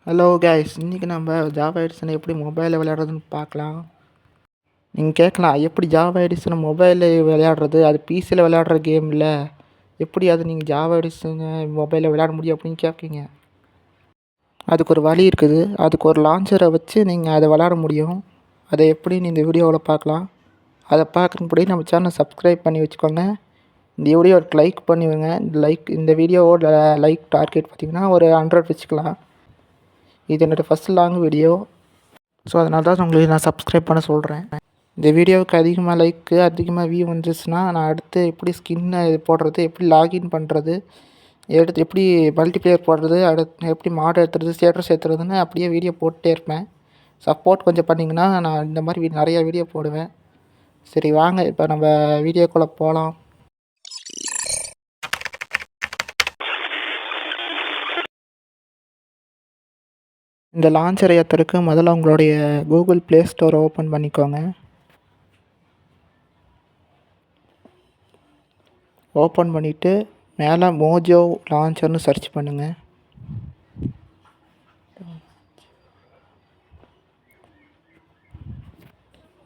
Hello guys, இன்றைக்கி நம்ம Java எடிசனை எப்படி மொபைலில் விளையாடுறதுன்னு பார்க்கலாம். நீங்கள் கேட்கலாம், எப்படி ஜாவா எடிசனை மொபைலில் விளையாடுறது, அது பிசியில் விளையாடுற கேமில் எப்படி அது நீங்கள் ஜாவா எடிசனை மொபைலில் விளையாட முடியும் அப்படின்னு கேட்குறீங்க. அதுக்கு ஒரு வழி இருக்குது. அதுக்கு ஒரு லான்ச்சரை வச்சு நீங்கள் அதை விளையாட முடியும். அதை எப்படின்னு இந்த வீடியோவில் பார்க்கலாம். அதை பார்க்குறதுக்கு நம்ம சேனலை சப்ஸ்கிரைப் பண்ணி வச்சுக்கோங்க. இந்த வீடியோவுக்கு லைக் பண்ணிவிடுங்க. இந்த வீடியோவோட லைக் டார்கெட் பார்த்திங்கன்னா ஒரு 100 வச்சுக்கலாம். இது என்னோடய ஃபஸ்ட் லாங் வீடியோ. ஸோ அதனால தான் உங்களுக்கு நான் சப்ஸ்கிரைப் பண்ண சொல்கிறேன். இந்த வீடியோவுக்கு அதிகமாக லைக்கு, அதிகமாக வியூ வந்துச்சுன்னா நான் அடுத்து எப்படி ஸ்கின்னை போடுறது, எப்படி லாகின் பண்ணுறது, எப்படி மல்டிப்ளேயர் போடுறது, அடுத்து எப்படி மாடு ஏற்றுறது, ஸ்டேட்டஸ் ஏற்றுறதுன்னு அப்படியே வீடியோ போட்டுகிட்டே இருப்பேன். சப்போர்ட் கொஞ்சம் பண்ணிங்கன்னா நான் இந்த மாதிரி நிறையா வீடியோ போடுவேன். சரி வாங்க இப்போ நம்ம வீடியோக்குள்ளே போகலாம். இந்த லான்ச்சரை ஏற்றுறதுக்கு முதல்ல உங்களுடைய கூகுள் ப்ளே ஸ்டோரை ஓப்பன் பண்ணிக்கோங்க. ஓப்பன் பண்ணிவிட்டு மேலே மோஜோ லான்ச்சர்னு சர்ச் பண்ணுங்கள்.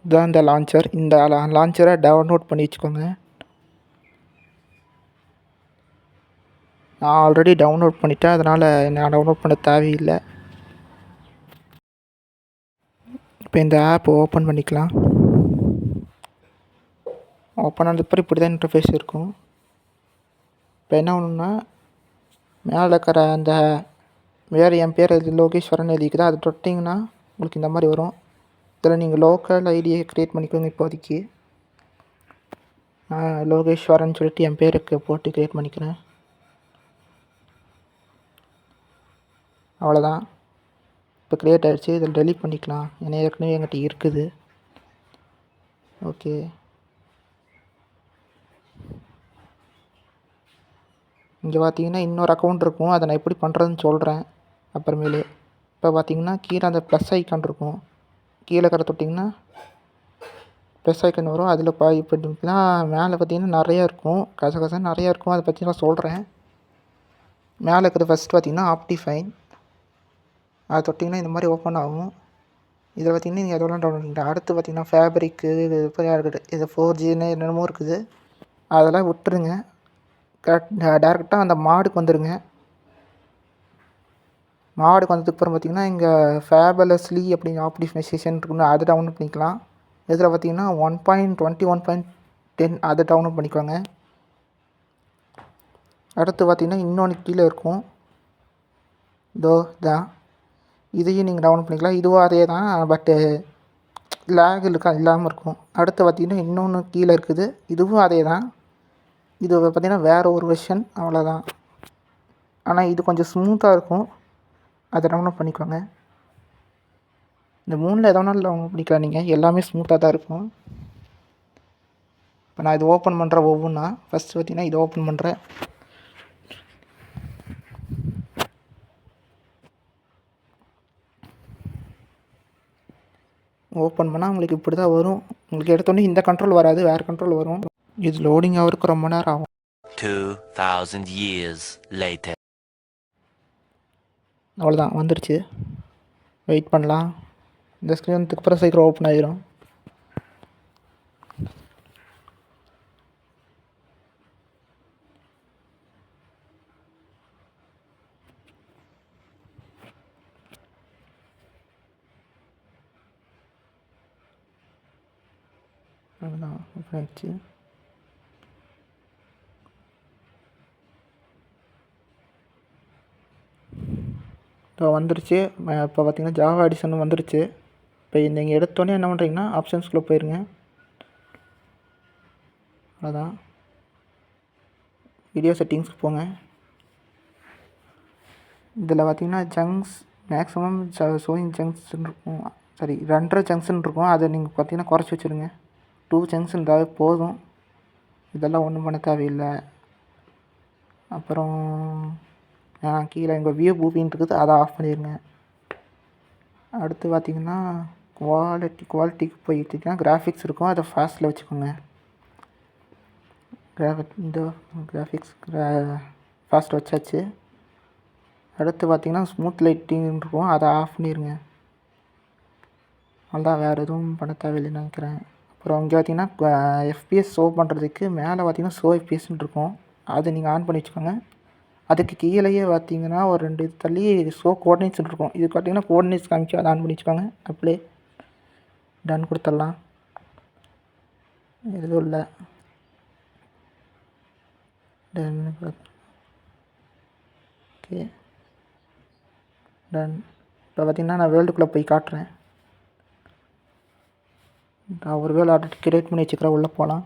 இதுதான் இந்த லான்ச்சர். இந்த லான்ச்சரை டவுன்லோட் பண்ணி வச்சுக்கோங்க. நான் ஆல்ரெடி டவுன்லோட் பண்ணிட்டேன், அதனால் நான் டவுன்லோட் பண்ண தேவையில்லை. இப்போ இந்த ஆப் ஓப்பன் பண்ணிக்கலாம். ஓப்பன் ஆனதுக்கப்புறம் இப்படி தான் இன்டர்ஃபேஸ் இருக்கும். இப்போ என்ன ஒன்றுன்னா, மேலே இருக்கிற அந்த வேறு என் பேர் லோகேஸ்வரன் எழுதிக்குதா, அதை தொட்டிங்கன்னா உங்களுக்கு இந்த மாதிரி வரும். இதில் நீங்கள் லோக்கல் ஐடியை க்ரியேட் பண்ணிக்கோங்க. இப்போதைக்கு லோகேஸ்வரன் சொல்லிட்டு என் பேருக்கு போட்டு க்ரியேட் பண்ணிக்கிறேன். அவ்வளோதான். இப்போ க்ரியேட் ஆகிடுச்சு. இதில் டெலீட் பண்ணிக்கலாம். ஏன்னா ஏற்கனவே என்கிட்ட இருக்குது. ஓகே, இங்கே பார்த்தீங்கன்னா இன்னொரு அக்கௌண்ட் இருக்கும். அதை நான் எப்படி பண்ணுறதுன்னு சொல்கிறேன் அப்புறமேலே. இப்போ பார்த்தீங்கன்னா கீழே அந்த ப்ளஸ் ஐக்கான் இருக்கும். கீழே இருக்கிற தொட்டிங்கன்னா ப்ளஸ் ஐக்கான் வரும். அதில் இப்போ மேலே பார்த்தீங்கன்னா நிறையா இருக்கும், கசகசன்னு நிறையா இருக்கும். அதை பற்றி நான் சொல்கிறேன். மேலே இருக்கிறது ஃபஸ்ட்டு பார்த்தீங்கன்னா ஆப்டிஃபைன். அதை தொட்டிங்கன்னா இந்த மாதிரி ஓப்பன் ஆகும். இதை பார்த்திங்கன்னா நீங்கள் எதெல்லாம் டவுன்லோட் பண்ணிக்கலாம். அடுத்து பார்த்திங்கன்னா ஃபேப்ரிக்கு, இது 4Gன்னு என்னென்னமோ இருக்குது. அதெல்லாம் விட்டுருங்க. டேரெக்டாக அந்த மாடுக்கு வந்துடுங்க. மாடுக்கு வந்ததுக்கப்புறம் பார்த்திங்கன்னா இங்கே ஃபேபலஸ்லி அப்படிங்கிற ஆப்டிமைசேஷன் இருக்குன்னு அதை டவுன்லோட் பண்ணிக்கலாம். இதில் பார்த்திங்கன்னா 1.20 1.10 அதை டவுன்லோட் பண்ணிக்கோங்க. அடுத்து பார்த்திங்கன்னா இன்னொன்று கீழே இருக்கும், இதோ தான். இதையும் நீங்கள் டவுன்லோட் பண்ணிக்கலாம். இதுவும் அதே தான், பட்டு லேக் இல்லாமல் இருக்கும். அடுத்து பார்த்திங்கன்னா இன்னொன்று கீழே இருக்குது, இதுவும் அதே தான். இது பார்த்திங்கன்னா வேறு ஒரு வெர்ஷன், அவ்வளோதான். ஆனால் இது கொஞ்சம் ஸ்மூத்தாக இருக்கும். அதை டவுன்லோட் பண்ணிக்கோங்க. இந்த 3ல் எதோ ஒன்று டவுன்லோட் பண்ணிக்கலாம். நீங்கள் எல்லாமே ஸ்மூத்தாக தான் இருக்கும். இப்போ நான் இது ஓப்பன் பண்ணுறேன் ஒவ்வொன்றா. ஃபஸ்ட்டு பார்த்திங்கன்னா இது ஓப்பன் பண்ணுறேன். ஓப்பன் பண்ணால் உங்களுக்கு இப்படி தான் வரும். உங்களுக்கு எடுத்தோடனே இந்த கண்ட்ரோல் வராது, வேறு கண்ட்ரோல் வரும். இது லோடிங் ஆகிறதுக்கு ரொம்ப நேரம் ஆகும். 2000 years later. அவ்வளோதான், வந்துடுச்சு. வெயிட் பண்ணலாம். இந்த ஸ்க்ரீனுக்கு அப்புறம் சீக்கிரம் ஓப்பன் ஆகிரும். அவ்வளோதான், ஓப்பன் ஆகிடுச்சு. இப்போ வந்துருச்சு. இப்போ பார்த்திங்கன்னா ஜாவா எடிசன் வந்துருச்சு. இப்போ நீங்கள் எடுத்தோடனே என்ன பண்ணுறீங்கன்னா ஆப்ஷன்ஸ்குள்ளே போயிருங்க. அதான் வீடியோ செட்டிங்ஸ்க்கு போங்க. இதில் பார்த்திங்கன்னா ஜங்க்ஸ் மேக்ஸிமம் ஷோயிங் ஜங்க்ஷன் இருக்கும். சரி, 2.5 ஜங்க்ஷன் இருக்கும். அதை நீங்கள் பார்த்திங்கன்னா குறைச்சி வச்சுருங்க. 2 ஜங்க்ஷன் இருந்தாவே போதும். இதெல்லாம் ஒன்றும் பண்ண தேவையில்லை. அப்புறம் கீழே எங்கள் வியூ மூவின்னு இருக்குது, அதை ஆஃப் பண்ணிடுங்க. அடுத்து பார்த்திங்கன்னா குவாலிட்டிக்கு போயிட்டுன்னா கிராஃபிக்ஸ் இருக்கும், அதை ஃபாஸ்ட்டில் வச்சுக்கோங்க. இந்த கிராஃபிக்ஸ் ஃபாஸ்ட் வச்சாச்சு. அடுத்து பார்த்தீங்கன்னா ஸ்மூத் லைட்டிங் இருக்கும், அதை ஆஃப் பண்ணிடுங்க. அவ்வளோதான், வேறு எதுவும் பண்ண தேவையில்லைன்னு நினைக்கிறேன். அப்புறம் இங்கே பார்த்தீங்கன்னா எஃபிஎஸ் ஷோ பண்ணுறதுக்கு மேலே பார்த்தீங்கன்னா ஷோ எஃபிஎஸ்ன்னு இருக்கும், அதை நீங்கள் ஆன் பண்ணி வச்சுக்கோங்க. அதுக்கு கீழேயே பார்த்தீங்கன்னா ஒரு 2 இது தள்ளி ஷோ கோஆர்டினேட்ஸ்ன்னு இருக்கும், இது பார்த்தீங்கன்னா கோஆர்டினேட்ஸ் காமிச்சு அதை ஆன் பண்ணி வச்சுக்கோங்க. அப்படியே டன் கொடுத்துடலாம். எதுவும் இல்லை, டன். Okay, ton. இப்போ பார்த்தீங்கன்னா நான் வேர்ல்டுக்குள்ளே போய் காட்டுறேன். நான் ஒரு வேலை ஆல்ரெடி கிரியேட் பண்ணி வச்சுக்கிறேன், உள்ளே போகலாம்.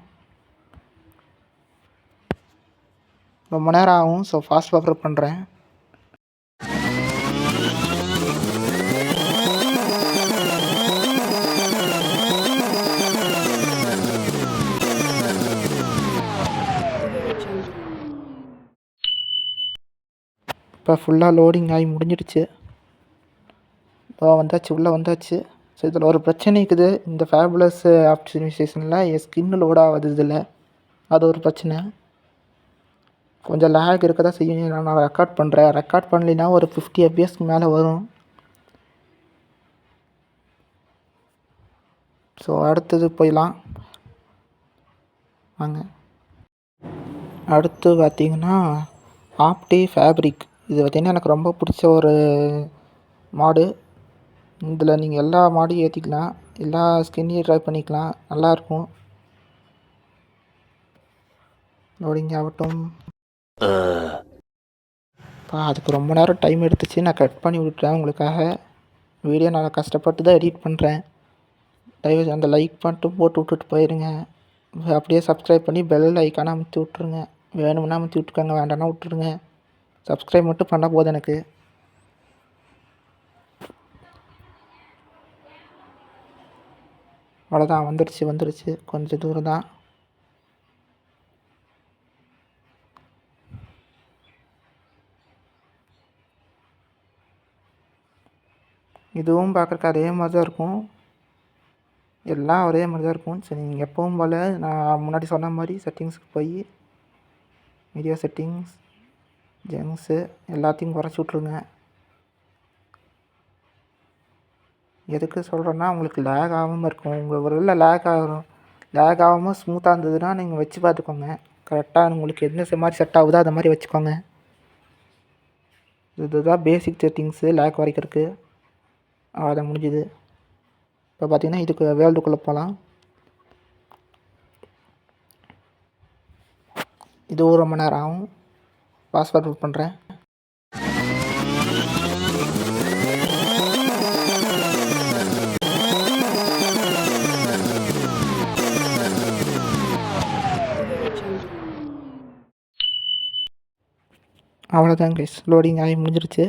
ரொம்ப நேரம் ஆகும், ஸோ ஃபாஸ்ட் ஃபார்வர்ட் பண்ணுறேன். இப்போ ஃபுல்லாக லோடிங் ஆகி முடிஞ்சிடுச்சு. இப்போ வந்தாச்சு, உள்ளே வந்தாச்சு. ஸோ இதில் ஒரு பிரச்சனை இருக்குது, இந்த ஃபேபுலஸ் ஆப்டிமைசேஷனில் என் ஸ்கின்னு லோட் ஆகுது இதில், அது ஒரு பிரச்சனை. கொஞ்சம் லேக் இருக்க தான் செய்யும். நான் ரெக்கார்ட் பண்ணுறேன், ரெக்கார்ட் பண்ணலைன்னா ஒரு 50 FPS மேலே வரும். ஸோ அடுத்தது போயிடலாம் வாங்க. அடுத்து பார்த்திங்கன்னா ஆப்டி ஃபேப்ரிக், இது பார்த்திங்கன்னா எனக்கு ரொம்ப பிடிச்ச ஒரு மாடு. இதில் நீங்கள் எல்லா மாடையும் ஏற்றிக்கலாம், எல்லா ஸ்கின்னையும் ட்ரை பண்ணிக்கலாம், நல்லாயிருக்கும். லோடிங் ஆகட்டும். அதுக்கு ரொம்ப நேரம் டைம் எடுத்துச்சு, நான் கட் பண்ணி விட்டுறேன் உங்களுக்காக. வீடியோ நான் கஷ்டப்பட்டு தான் எடிட் பண்ணுறேன். தயவு அந்த லைக் மட்டும் போட்டு விட்டுட்டு போயிருங்க. அப்படியே சப்ஸ்கிரைப் பண்ணி பெல் ஐக்கானை அமுத்தி விட்ருங்க. வேணும்னா அமுத்தி விட்டுக்கோங்க, வேண்டாம்னா விட்டுருங்க. சப்ஸ்கிரைப் மட்டும் பண்ணால் போதும் எனக்கு. அவ்வளோதான், வந்துடுச்சு, கொஞ்சம் தூரம் தான். இதுவும் பார்க்குறக்கு அதே மாதிரி தான் இருக்கும், எல்லாம் ஒரே மாதிரி தான் இருக்கும். சரி, நீங்கள் எப்பவும் போல் நான் முன்னாடி சொன்ன மாதிரி செட்டிங்ஸுக்கு போய் வீடியோ செட்டிங்ஸ், ஜென்ஸு எல்லாத்தையும் குறைச்சி விட்ருங்க. எதுக்கு சொல்கிறேன்னா உங்களுக்கு லேக் ஆகாமல் இருக்கும். உங்கள் ஒரு வேளை லேக் ஆகாமல் ஸ்மூத்தாக இருந்ததுன்னா நீங்கள் வச்சு பார்த்துக்கோங்க. கரெக்டாக உங்களுக்கு எந்த மாதிரி செட் ஆகுதோ அது மாதிரி வச்சுக்கோங்க. இதுதான் பேசிக் செட்டிங்ஸு லேக் குறைக்கிறதுக்கு. அதை முடிஞ்சுது. இப்போ பார்த்திங்கன்னா இதுக்கு வேர்ல்டுக்குள்ளே போகலாம். இதுவும் ரொம்ப நேரம் ஆகும், பாஸ்வேர்ட் பண்ணுறேன். அவ்வளோதான் கைஸ், லோடிங் ஆகி முடிஞ்சிருச்சு.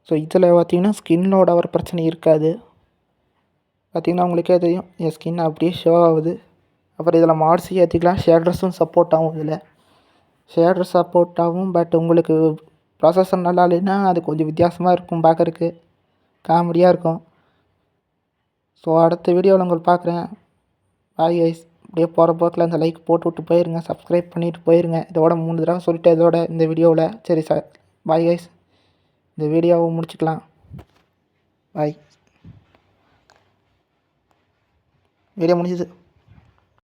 ஸோ இதில் பார்த்திங்கன்னா ஸ்கின்னோட ஒரு பிரச்சனை இருக்காது. பார்த்திங்கன்னா உங்களுக்கே தெரியும், என் ஸ்கின் அப்படியே ஷோ ஆகுது. அப்புறம் இதில் மாட்ஸும் ஏற்றிக்கலாம், ஷேடர்ஸும் சப்போர்ட் ஆகும். இதில் ஷேடர் சப்போர்ட் ஆகும், பட் உங்களுக்கு ப்ராசஸர் நல்லா இல்லைன்னா அது கொஞ்சம் வித்தியாசமாக இருக்கும், பார்க்குறக்கு காமெடியாக இருக்கும். ஸோ அடுத்த வீடியோவில் உங்களை பார்க்குறேன். Bye guys. அப்படியே போகிற போக்கில் அந்த லைக் போட்டு விட்டு போயிருங்க, சப்ஸ்கிரைப் பண்ணிவிட்டு போயிருங்க. இதோட 3 தடவை சொல்லிட்டேன் இதோட இந்த வீடியோவில். சரி சார், பாய் கைஸ். இந்த வீடியோவை முடிச்சுக்கலாம். பாய். வீடியோ முடிஞ்சுது.